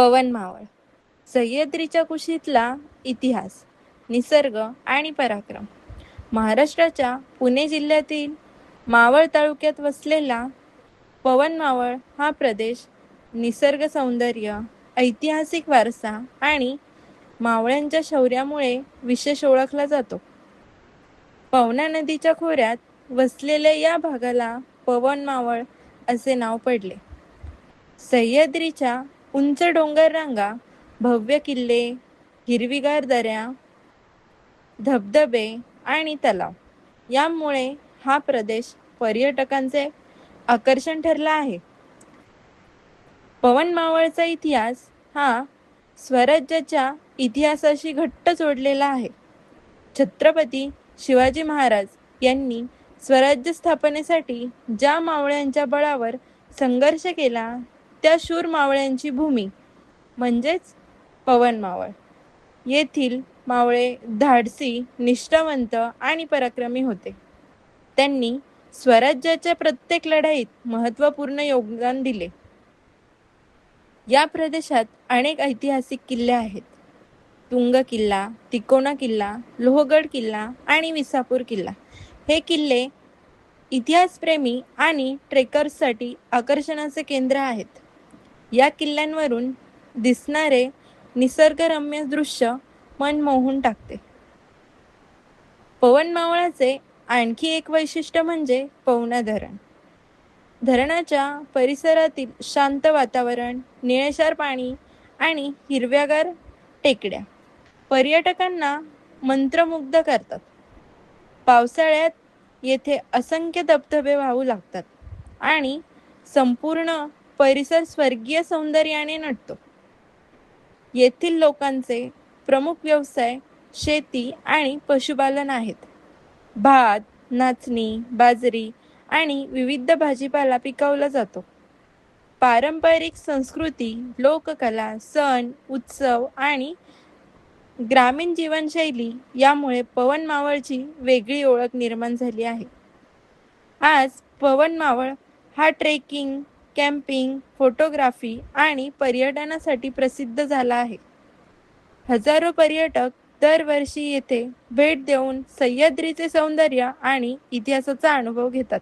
पवन मावळ. सह्याद्रीच्या कुशीतला इतिहास, निसर्ग आणि पराक्रम. महाराष्ट्राच्या पुणे जिल्ह्यातील मावळ तालुक्यात वसलेला पवन मावळ हा प्रदेश निसर्ग सौंदर्य, ऐतिहासिक वारसा आणि मावळ्यांच्या शौर्यामुळे विशेष ओळखला जातो. पवना नदीच्या खोऱ्यात वसलेल्या या भागाला पवन मावळ असे नाव पडले. सह्याद्रीच्या उंच डोंगर रांगा, भव्य किल्ले, हिरवीगार दऱ्या, धबधबे आणि तलाव यामुळे हा प्रदेश पर्यटकांचे आकर्षण ठरला आहे. पवन मावळचा इतिहास हा स्वराज्याच्या इतिहासाशी घट्ट जोडलेला आहे. छत्रपती शिवाजी महाराज यांनी स्वराज्य स्थापनेसाठी ज्या मावळ्यांच्या बळावर संघर्ष केला, त्या शूर मावळ्यांची भूमी म्हणजेच पवन मावळ. येथील मावळे धाडसी, निष्ठावंत आणि पराक्रमी होते. त्यांनी स्वराज्याच्या प्रत्येक लढाईत महत्त्वपूर्ण योगदान दिले. या प्रदेशात अनेक ऐतिहासिक किल्ले आहेत. तुंग किल्ला, तिकोना किल्ला, लोहगड किल्ला आणि विसापूर किल्ला हे किल्ले इतिहासप्रेमी आणि ट्रेकर्ससाठी आकर्षणाचे केंद्र आहेत. या किल्ल्यांवरून दिसणारे निसर्गरम्य दृश्य मन मोहून टाकते. पवन मावळाचे आणखी एक वैशिष्ट्य म्हणजे पवना धरण. धरणाच्या परिसरातील शांत वातावरण, निळेशार पाणी आणि हिरव्यागार टेकड्या पर्यटकांना मंत्रमुग्ध करतात. पावसाळ्यात येथे असंख्य धबधबे वाहू लागतात आणि संपूर्ण परिसर स्वर्गीय सौंदर्याने नटतो. येथील लोकांचे प्रमुख व्यवसाय शेती आणि पशुपालन आहेत. भात, नाचणी, बाजरी आणि विविध भाजीपाला पिकवला जातो. पारंपरिक संस्कृती, लोककला, सण, उत्सव आणि ग्रामीण जीवनशैली यामुळे पवन मावळची वेगळी ओळख निर्माण झाली आहे. आज पवन मावळ हा ट्रेकिंग, कॅम्पिंग, फोटोग्राफी आणि पर्यटनासाठी प्रसिद्ध झाला आहे. हजारो पर्यटक दरवर्षी येथे भेट देऊन सह्याद्रीचे सौंदर्य आणि इतिहासाचा अनुभव घेतात.